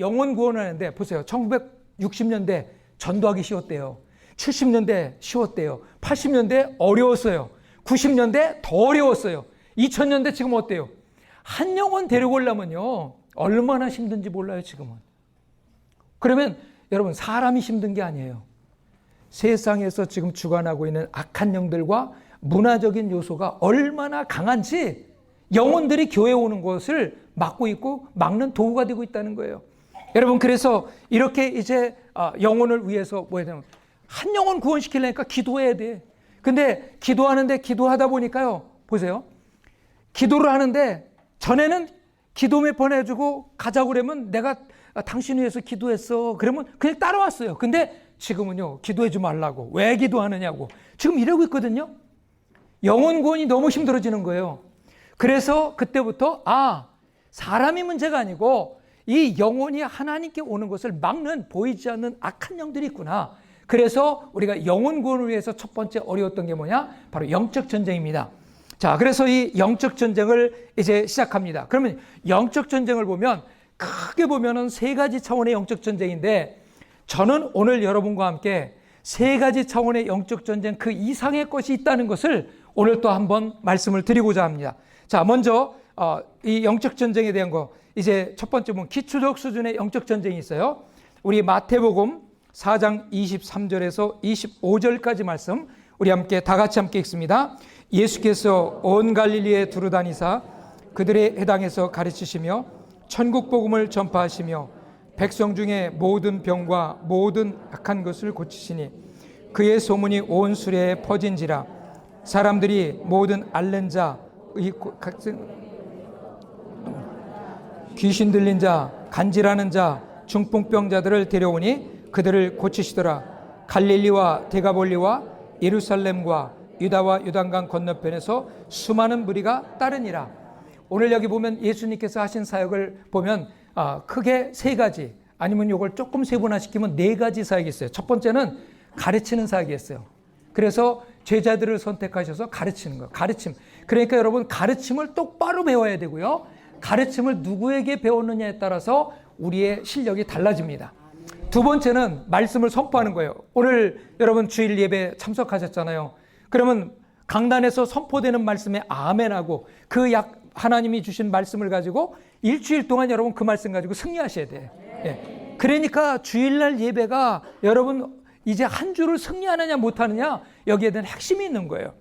영혼 구원을 하는데 보세요. 1960년대 전도하기 쉬웠대요. 70년대 쉬웠대요. 80년대 어려웠어요. 90년대 더 어려웠어요. 2000년대 지금 어때요? 한 영혼 데리고 오려면요 얼마나 힘든지 몰라요 지금은. 그러면 여러분 사람이 힘든 게 아니에요. 세상에서 지금 주관하고 있는 악한 영들과 문화적인 요소가 얼마나 강한지 영혼들이 교회에 오는 것을 막고 있고 막는 도구가 되고 있다는 거예요. 여러분 그래서 이렇게 이제 영혼을 위해서 뭐 해야 되나 한 영혼 구원시키려니까 기도해야 돼. 근데 기도하는데 기도하다 보니까요 보세요. 기도를 하는데 전에는 기도 몇 번 해주고 가자고 그러면 내가 당신 위해서 기도했어 그러면 그냥 따라왔어요. 근데 지금은요 기도해주지 말라고 왜 기도하느냐고 지금 이러고 있거든요. 영혼 구원이 너무 힘들어지는 거예요. 그래서 그때부터 사람이 문제가 아니고 이 영혼이 하나님께 오는 것을 막는 보이지 않는 악한 영들이 있구나. 그래서 우리가 영혼 구원을 위해서 첫 번째 어려웠던 게 뭐냐? 바로 영적 전쟁입니다. 자, 그래서 이 영적 전쟁을 이제 시작합니다. 그러면 영적 전쟁을 보면 크게 보면은 세 가지 차원의 영적 전쟁인데 저는 오늘 여러분과 함께 세 가지 차원의 영적 전쟁 그 이상의 것이 있다는 것을 오늘 또 한번 말씀을 드리고자 합니다. 자, 먼저 이 영적 전쟁에 대한 거 이제 첫 번째 보면 기초적 수준의 영적 전쟁이 있어요. 우리 마태복음 4장 23절에서 25절까지 말씀 우리 함께 다 같이 함께 읽습니다. 예수께서 온 갈릴리에 두루다니사 그들의 회당에서 가르치시며 천국 복음을 전파하시며 백성 중에 모든 병과 모든 악한 것을 고치시니 그의 소문이 온 수레에 퍼진지라. 사람들이 모든 앓는 자, 귀신 들린 자, 간질하는 자, 중풍병자들을 데려오니 그들을 고치시더라. 갈릴리와 데가볼리와 예루살렘과 유다와 요단강 건너편에서 수많은 무리가 따르니라. 오늘 여기 보면 예수님께서 하신 사역을 보면 크게 세 가지 아니면 이걸 조금 세분화시키면 네 가지 사역이 있어요. 첫 번째는 가르치는 사역이었어요. 그래서 제자들을 선택하셔서 가르치는 거, 가르침. 그러니까 여러분 가르침을 똑바로 배워야 되고요. 가르침을 누구에게 배웠느냐에 따라서 우리의 실력이 달라집니다. 두 번째는 말씀을 선포하는 거예요. 오늘 여러분 주일 예배 참석하셨잖아요. 그러면 강단에서 선포되는 말씀에 아멘하고 그 하나님이 주신 말씀을 가지고 일주일 동안 여러분 그 말씀 가지고 승리하셔야 돼요. 예. 그러니까 주일날 예배가 여러분 이제 한 주를 승리하느냐 못하느냐 여기에 대한 핵심이 있는 거예요.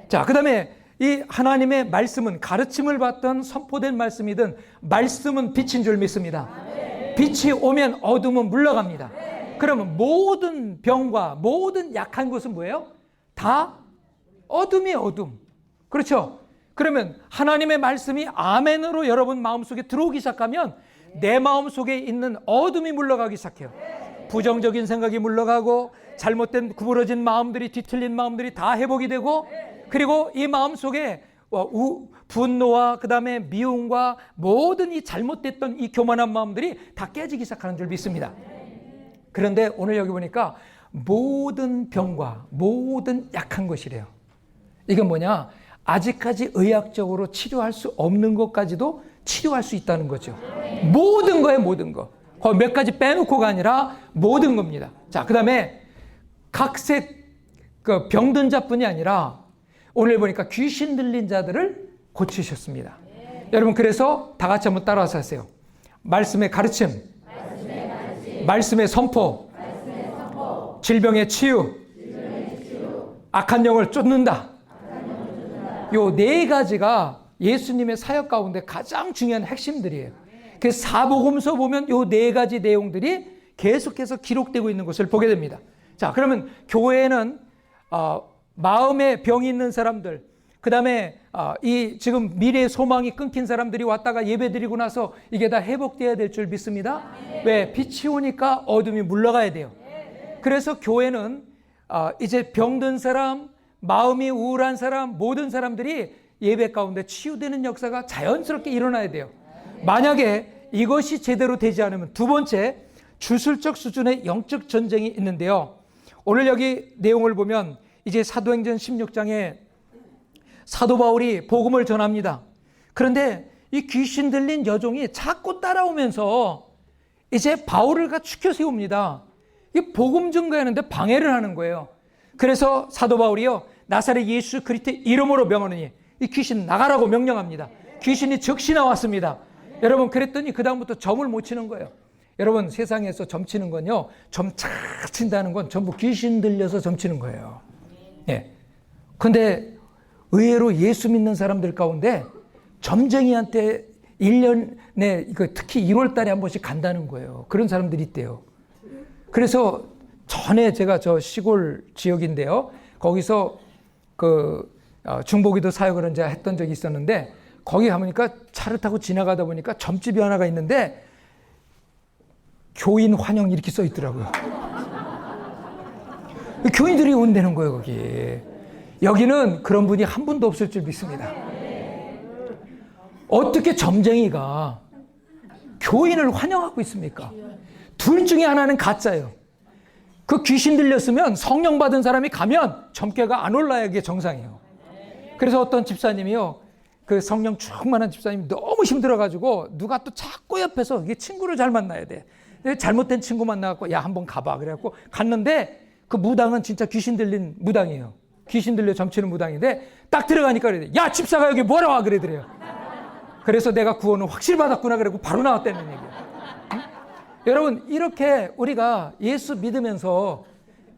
자, 그 다음에 이 하나님의 말씀은 가르침을 받던 선포된 말씀이든 말씀은 빛인 줄 믿습니다. 빛이 오면 어둠은 물러갑니다. 그러면 모든 병과 모든 약한 것은 뭐예요? 다 어둠이에요, 어둠. 그렇죠? 그러면 하나님의 말씀이 아멘으로 여러분 마음속에 들어오기 시작하면 내 마음속에 있는 어둠이 물러가기 시작해요. 부정적인 생각이 물러가고 잘못된 구부러진 마음들이 뒤틀린 마음들이 다 회복이 되고 그리고 이 마음속에 분노와 그 다음에 미움과 모든 이 잘못됐던 이 교만한 마음들이 다 깨지기 시작하는 줄 믿습니다. 그런데 오늘 여기 보니까 모든 병과 모든 약한 것이래요. 이건 뭐냐? 아직까지 의학적으로 치료할 수 없는 것까지도 치료할 수 있다는 거죠. 모든 거에 모든 거. 거의 몇 가지 빼놓고가 아니라 모든 겁니다. 자, 그 다음에 각색 병든 자뿐이 아니라 오늘 보니까 귀신 들린 자들을 고치셨습니다. 여러분 그래서 다 같이 한번 따라서 하세요. 말씀의 가르침, 말씀의 선포, 질병의 치유, 악한 영을 쫓는다. 요 네 가지가 예수님의 사역 가운데 가장 중요한 핵심들이에요. 그 사복음서 보면 요 네 가지 내용들이 계속해서 기록되고 있는 것을 보게 됩니다. 자, 그러면 교회에는 마음에 병이 있는 사람들, 그 다음에 이 지금 미래의 소망이 끊긴 사람들이 왔다가 예배드리고 나서 이게 다 회복돼야 될 줄 믿습니다. 왜? 빛이 오니까 어둠이 물러가야 돼요. 그래서 교회는 이제 병든 사람, 마음이 우울한 사람, 모든 사람들이 예배 가운데 치유되는 역사가 자연스럽게 일어나야 돼요. 만약에 이것이 제대로 되지 않으면 두 번째 주술적 수준의 영적 전쟁이 있는데요. 오늘 여기 내용을 보면 이제 사도행전 16장에 사도 바울이 복음을 전합니다. 그런데 이 귀신 들린 여종이 자꾸 따라오면서 이제 바울을 축혀 세웁니다. 이 복음 증거하는데 방해를 하는 거예요. 그래서 사도 바울이요, 나사렛 예수 그리스도의 이름으로 명하노니 이 귀신 나가라고 명령합니다. 귀신이 즉시 나왔습니다. 여러분, 그랬더니 그 다음부터 점을 못 치는 거예요. 여러분, 세상에서 점 치는 건요, 점 착 친다는 건 전부 귀신 들려서 점 치는 거예요. 예. 근데 의외로 예수 믿는 사람들 가운데 점쟁이한테 1년에 특히 1월 달에 한 번씩 간다는 거예요. 그런 사람들이 있대요. 그래서 전에 제가 저 시골 지역인데요, 거기서 중보기도 사역을 이제 했던 적이 있었는데, 거기 가보니까 차를 타고 지나가다 보니까 점집이 하나가 있는데 교인 환영 이렇게 써 있더라고요. 교인들이 온다는 거예요, 거기. 여기는 그런 분이 한 분도 없을 줄 믿습니다. 어떻게 점쟁이가 교인을 환영하고 있습니까? 둘 중에 하나는 가짜예요. 그 귀신 들렸으면 성령 받은 사람이 가면 점괘가 안 올라야 이게 정상이에요. 그래서 어떤 집사님이요, 그 성령 충만한 집사님이 너무 힘들어가지고 누가 또 자꾸 옆에서 이게 친구를 잘 만나야 돼. 잘못된 친구 만나갖고 야 한번 가봐 그래갖고 갔는데 그 무당은 진짜 귀신 들린 무당이에요. 귀신 들려 점치는 무당인데 딱 들어가니까 그래, 야 집사가 여기 뭐하러 와 그러더래요. 그래서 내가 구원을 확실히 받았구나 그러고 바로 나왔다는 얘기예요. 응? 여러분, 이렇게 우리가 예수 믿으면서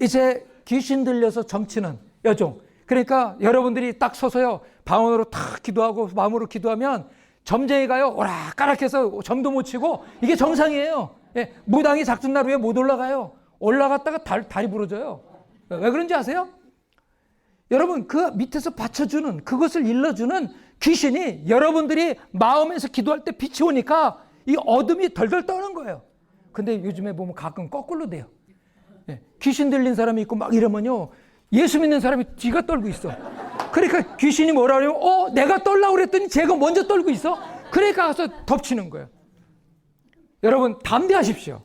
이제 귀신 들려서 점치는 여종, 그러니까 여러분들이 딱 서서요 방언으로 탁 기도하고 마음으로 기도하면 점쟁이가요 오락가락해서 점도 못 치고 이게 정상이에요. 예, 무당이 작전날 위에 못 올라가요. 올라갔다가 다리 부러져요. 왜 그런지 아세요? 여러분, 그 밑에서 받쳐주는, 그것을 일러주는 귀신이 여러분들이 마음에서 기도할 때 빛이 오니까 이 어둠이 덜덜 떠는 거예요. 근데 요즘에 보면 가끔 거꾸로 돼요. 예, 귀신 들린 사람이 있고 막 이러면요, 예수 믿는 사람이 뒤가 떨고 있어. 그러니까 귀신이 뭐라 그러면 내가 떨라고 그랬더니 쟤가 먼저 떨고 있어. 그러니까 가서 덮치는 거예요. 여러분, 담대하십시오.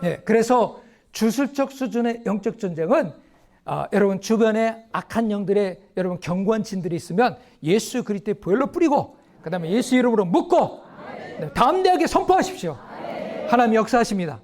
예, 그래서 주술적 수준의 영적 전쟁은 여러분 주변에 악한 영들의 여러분 견고한 진들이 있으면 예수 그리스도의 보혈로 뿌리고 그 다음에 예수 이름으로 묶고 담대하게 선포하십시오. 하나님 역사하십니다.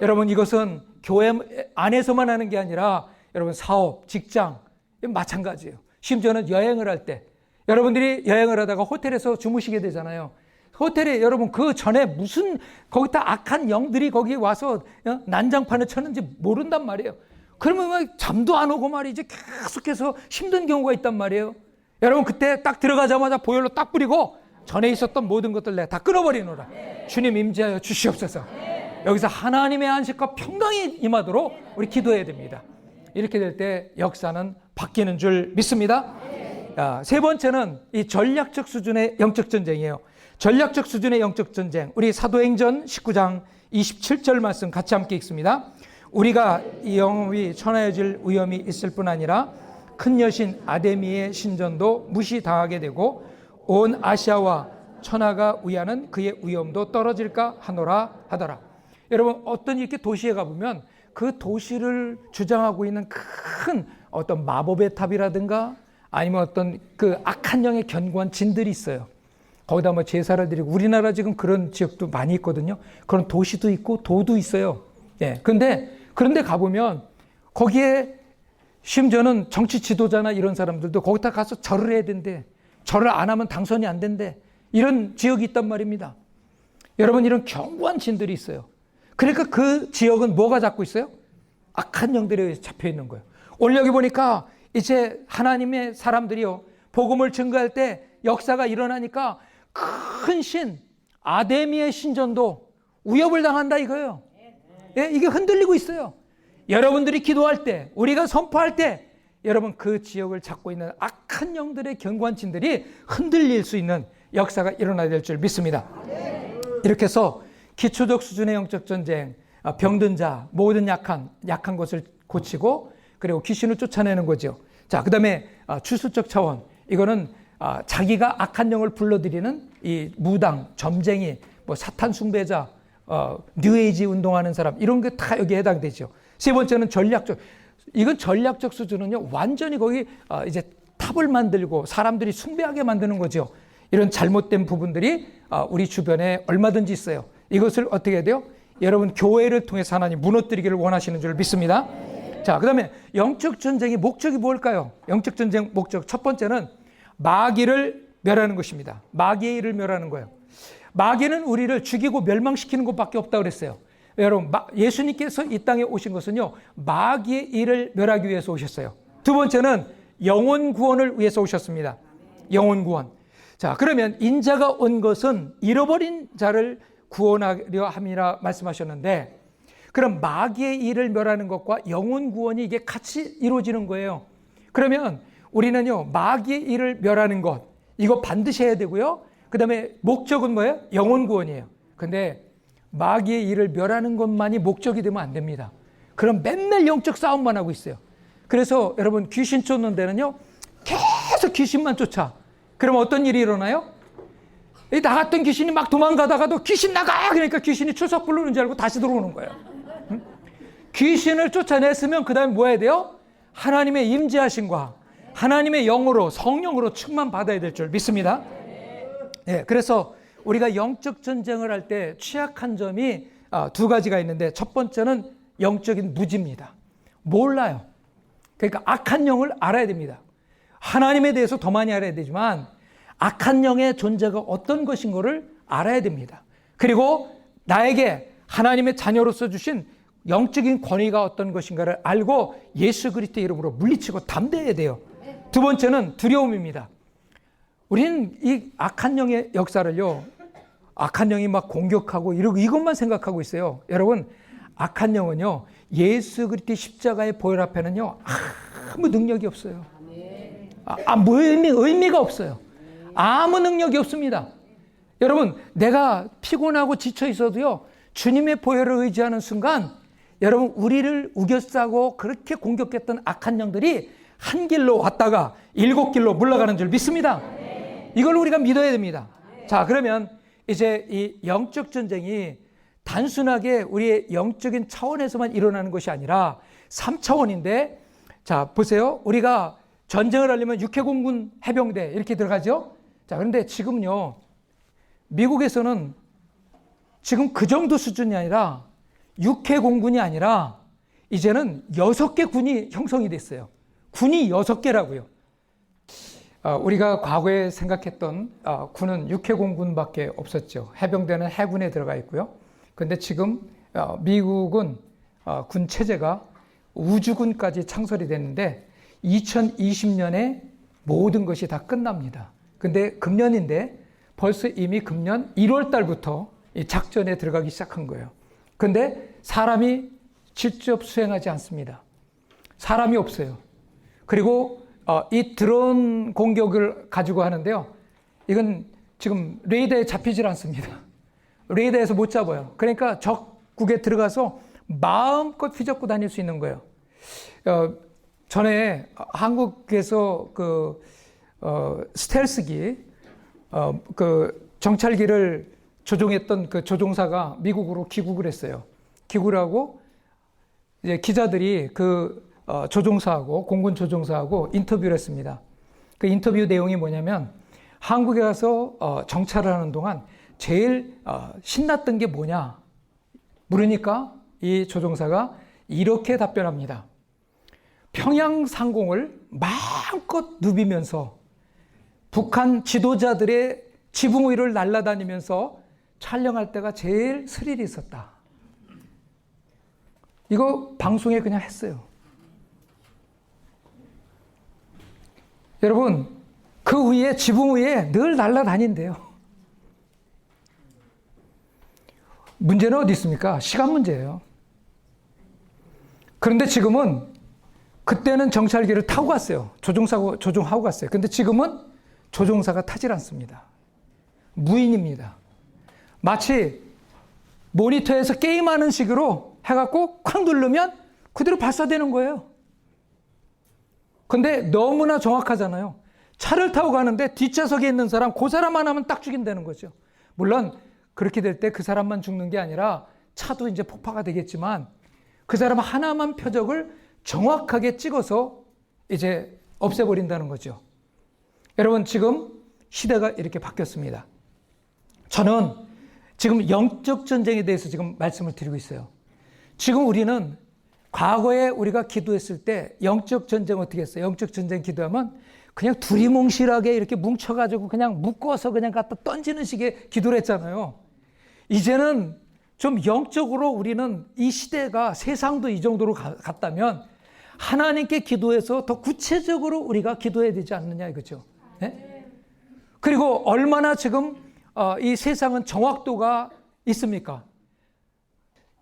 여러분, 이것은 교회 안에서만 하는 게 아니라 여러분 사업, 직장 마찬가지예요. 심지어는 여행을 할 때 여러분들이 여행을 하다가 호텔에서 주무시게 되잖아요. 호텔에 여러분 그 전에 무슨 거기다 악한 영들이 거기 와서 난장판을 쳤는지 모른단 말이에요. 그러면 막 잠도 안 오고 말이지 계속해서 힘든 경우가 있단 말이에요. 여러분, 그때 딱 들어가자마자 보혈로 딱 뿌리고 전에 있었던 모든 것들 내가 다 끊어버리노라. 주님 임재하여 주시옵소서. 여기서 하나님의 안식과 평강이 임하도록 우리 기도해야 됩니다. 이렇게 될 때 역사는 바뀌는 줄 믿습니다. 세 번째는 이 전략적 수준의 영적 전쟁이에요. 전략적 수준의 영적 전쟁, 우리 사도행전 19장 27절 말씀 같이 함께 읽습니다. 우리가 이 영업이 천하여질 위험이 있을 뿐 아니라 큰 여신 아데미의 신전도 무시당하게 되고 온 아시아와 천하가 위하는 그의 위엄도 떨어질까 하노라 하더라. 여러분, 어떤 이렇게 도시에 가보면 그 도시를 주장하고 있는 큰 어떤 마법의 탑이라든가 아니면 어떤 그 악한 영의 견고한 진들이 있어요. 거기다 뭐 제사를 드리고, 우리나라 지금 그런 지역도 많이 있거든요. 그런 도시도 있고 도도 있어요. 예. 그런데 가보면 거기에 심지어는 정치 지도자나 이런 사람들도 거기다 가서 절을 해야 된대. 절을 안 하면 당선이 안 된대. 이런 지역이 있단 말입니다. 여러분, 이런 견고한 진들이 있어요. 그러니까 그 지역은 뭐가 잡고 있어요? 악한 영들에 의해서 잡혀 있는 거예요. 오늘 여기 보니까 이제 하나님의 사람들이요, 복음을 증거할 때 역사가 일어나니까 큰 신 아데미의 신전도 위협을 당한다 이거예요. 예, 이게 흔들리고 있어요. 여러분들이 기도할 때, 우리가 선포할 때 여러분 그 지역을 잡고 있는 악한 영들의 견고한 진들이 흔들릴 수 있는 역사가 일어나야 될 줄 믿습니다. 이렇게 해서 기초적 수준의 영적 전쟁, 병든 자, 모든 약한 것을 고치고 그리고 귀신을 쫓아내는 거죠. 자, 그 다음에 추수적 차원, 이거는 자기가 악한 영을 불러들이는 이 무당, 점쟁이, 뭐 사탄 숭배자, 뉴에이지 운동하는 사람, 이런 게 다 여기에 해당되죠. 세 번째는 전략적, 이건 전략적 수준은요, 완전히 거기 이제 탑을 만들고 사람들이 숭배하게 만드는 거죠. 이런 잘못된 부분들이 우리 주변에 얼마든지 있어요. 이것을 어떻게 해야 돼요? 여러분 교회를 통해서 하나님 무너뜨리기를 원하시는 줄 믿습니다. 자, 그 다음에 영적 전쟁의 목적이 뭘까요? 영적 전쟁 목적 첫 번째는 마귀를 멸하는 것입니다. 마귀의 일을 멸하는 거예요. 마귀는 우리를 죽이고 멸망시키는 것밖에 없다고 그랬어요. 여러분, 예수님께서 이 땅에 오신 것은요, 마귀의 일을 멸하기 위해서 오셨어요. 두 번째는 영혼 구원을 위해서 오셨습니다. 영혼 구원. 자, 그러면 인자가 온 것은 잃어버린 자를 구원하려 함이라 말씀하셨는데, 그럼 마귀의 일을 멸하는 것과 영혼 구원이 이게 같이 이루어지는 거예요. 그러면 우리는요, 마귀의 일을 멸하는 것, 이거 반드시 해야 되고요. 그 다음에 목적은 뭐예요? 영혼 구원이에요. 근데 마귀의 일을 멸하는 것만이 목적이 되면 안 됩니다. 그럼 맨날 영적 싸움만 하고 있어요. 그래서 여러분 귀신 쫓는 데는요, 계속 귀신만 쫓아. 그럼 어떤 일이 일어나요? 이 나갔던 귀신이 막 도망가다가도 귀신 나가! 그러니까 귀신이 출석 부르는 줄 알고 다시 들어오는 거예요. 응? 귀신을 쫓아냈으면 그 다음에 뭐 해야 돼요? 하나님의 임재하심과 하나님의 영으로, 성령으로 충만 받아야 될 줄 믿습니다. 예, 그래서 우리가 영적 전쟁을 할 때 취약한 점이 두 가지가 있는데, 첫 번째는 영적인 무지입니다. 몰라요. 그러니까 악한 영을 알아야 됩니다. 하나님에 대해서 더 많이 알아야 되지만 악한 영의 존재가 어떤 것인 것을 알아야 됩니다. 그리고 나에게 하나님의 자녀로서 주신 영적인 권위가 어떤 것인가를 알고 예수 그리스도의 이름으로 물리치고 담대해야 돼요. 두 번째는 두려움입니다. 우리는 이 악한 영의 역사를요, 악한 영이 막 공격하고 이러고 이것만 생각하고 있어요. 여러분, 악한 영은요, 예수 그리스도의 십자가의 보혈 앞에는요, 아무 능력이 없어요. 뭐 의미가 없어요. 아무 능력이 없습니다. 여러분, 내가 피곤하고 지쳐 있어도요, 주님의 보혈을 의지하는 순간, 여러분, 우리를 우겨싸고 그렇게 공격했던 악한 영들이 한 길로 왔다가 7길로 물러가는 줄 믿습니다. 이걸 우리가 믿어야 됩니다. 자, 그러면 이제 이 영적 전쟁이 단순하게 우리의 영적인 차원에서만 일어나는 것이 아니라 3차원인데, 자, 보세요. 우리가 전쟁을 하려면 육해공군 해병대 이렇게 들어가죠. 자, 그런데 지금요, 미국에서는 지금 그 정도 수준이 아니라 육해공군이 아니라 이제는 6개 군이 형성이 됐어요. 군이 6개라고요. 우리가 과거에 생각했던 군은 육해공군밖에 없었죠. 해병대는 해군에 들어가 있고요. 그런데 지금 미국은 군 체제가 우주군까지 창설이 됐는데 2020년에 모든 것이 다 끝납니다. 근데 금년인데 벌써 이미 금년 1월 달부터 이 작전에 들어가기 시작한 거예요. 근데 사람이 직접 수행하지 않습니다. 사람이 없어요. 그리고 이 드론 공격을 가지고 하는데요, 이건 지금 레이더에 잡히질 않습니다. 레이더에서 못 잡아요. 그러니까 적국에 들어가서 마음껏 휘젓고 다닐 수 있는 거예요. 전에 한국에서 그 스텔스기, 그 정찰기를 조종했던 그 조종사가 미국으로 귀국을 했어요. 귀국을 하고 이제 기자들이 그 조종사하고, 공군 조종사하고 인터뷰를 했습니다. 그 인터뷰 내용이 뭐냐면, 한국에 가서 정찰을 하는 동안 제일 신났던 게 뭐냐 물으니까 이 조종사가 이렇게 답변합니다. 평양 상공을 마음껏 누비면서 북한 지도자들의 지붕 위를 날아다니면서 촬영할 때가 제일 스릴이 있었다. 이거 방송에 그냥 했어요. 여러분, 그 위에, 지붕 위에 늘 날아다닌대요. 문제는 어디 있습니까? 시간 문제예요. 그런데 지금은, 그때는 정찰기를 타고 갔어요. 조종하고 갔어요. 근데 지금은 조종사가 타질 않습니다. 무인입니다. 마치 모니터에서 게임하는 식으로 해갖고 콱 누르면 그대로 발사되는 거예요. 근데 너무나 정확하잖아요. 차를 타고 가는데 뒷좌석에 있는 사람, 그 사람만 하면 딱 죽인다는 거죠. 물론 그렇게 될 때 그 사람만 죽는 게 아니라 차도 이제 폭파가 되겠지만 그 사람 하나만 표적을 정확하게 찍어서 이제 없애버린다는 거죠. 여러분, 지금 시대가 이렇게 바뀌었습니다. 저는 지금 영적 전쟁에 대해서 지금 말씀을 드리고 있어요. 지금 우리는 과거에 우리가 기도했을 때 영적 전쟁 어떻게 했어요? 영적 전쟁 기도하면 그냥 두리뭉실하게 이렇게 뭉쳐가지고 그냥 묶어서 그냥 갖다 던지는 식의 기도를 했잖아요. 이제는 좀 영적으로 우리는 이 시대가 세상도 이 정도로 갔다면 하나님께 기도해서 더 구체적으로 우리가 기도해야 되지 않느냐 이거죠. 네? 그리고 얼마나 지금 이 세상은 정확도가 있습니까?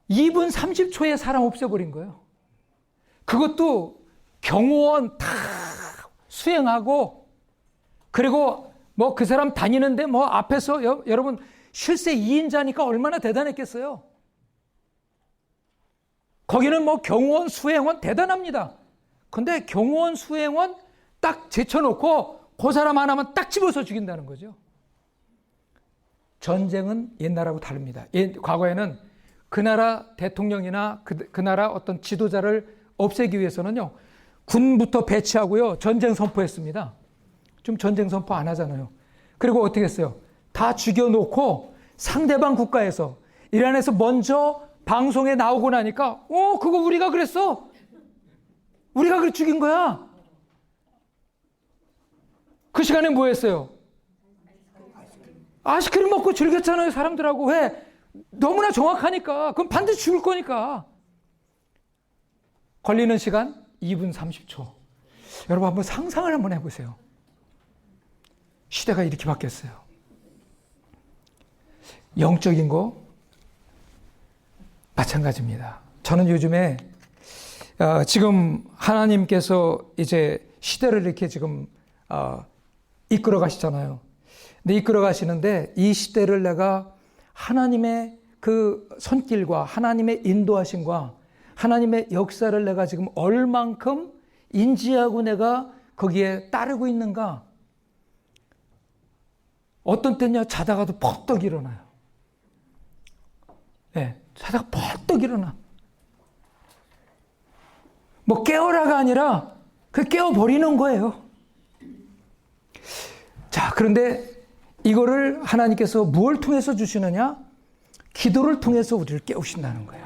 2분 30초에 사람 없애버린 거예요. 그것도 경호원 다 수행하고, 그리고 뭐 그 사람 다니는데 뭐 앞에서 여러분 실세 2인자니까 얼마나 대단했겠어요. 거기는 뭐 경호원 수행원 대단합니다. 근데 경호원 수행원 딱 제쳐놓고 그 사람 하나만 딱 집어서 죽인다는 거죠. 전쟁은 옛날하고 다릅니다. 과거에는 그 나라 대통령이나 그 나라 어떤 지도자를 없애기 위해서는요, 군부터 배치하고요, 전쟁 선포했습니다. 좀 전쟁 선포 안 하잖아요. 그리고 어떻게 했어요? 다 죽여놓고 상대방 국가에서, 이란에서 먼저 방송에 나오고 나니까, 그거 우리가 그랬어. 우리가 그래 죽인 거야. 그 시간에 뭐 했어요? 아이스크림 먹고 즐겼잖아요, 사람들하고. 왜? 너무나 정확하니까. 그럼 반드시 죽을 거니까. 걸리는 시간 2분 30초. 여러분 한번 상상을 한번 해보세요. 시대가 이렇게 바뀌었어요. 영적인 거 마찬가지입니다. 저는 요즘에 지금 하나님께서 이제 시대를 이렇게 지금 이끌어 가시잖아요. 근데 이끌어 가시는데 이 시대를 내가 하나님의 그 손길과 하나님의 인도하심과 하나님의 역사를 내가 지금 얼만큼 인지하고 내가 거기에 따르고 있는가. 어떤 때는요, 자다가도 퍽떡 일어나요. 네, 자다가 퍽떡 일어나. 뭐 깨어라가 아니라 그 깨어버리는 거예요. 자, 그런데 이거를 하나님께서 무엇을 통해서 주시느냐? 기도를 통해서 우리를 깨우신다는 거예요.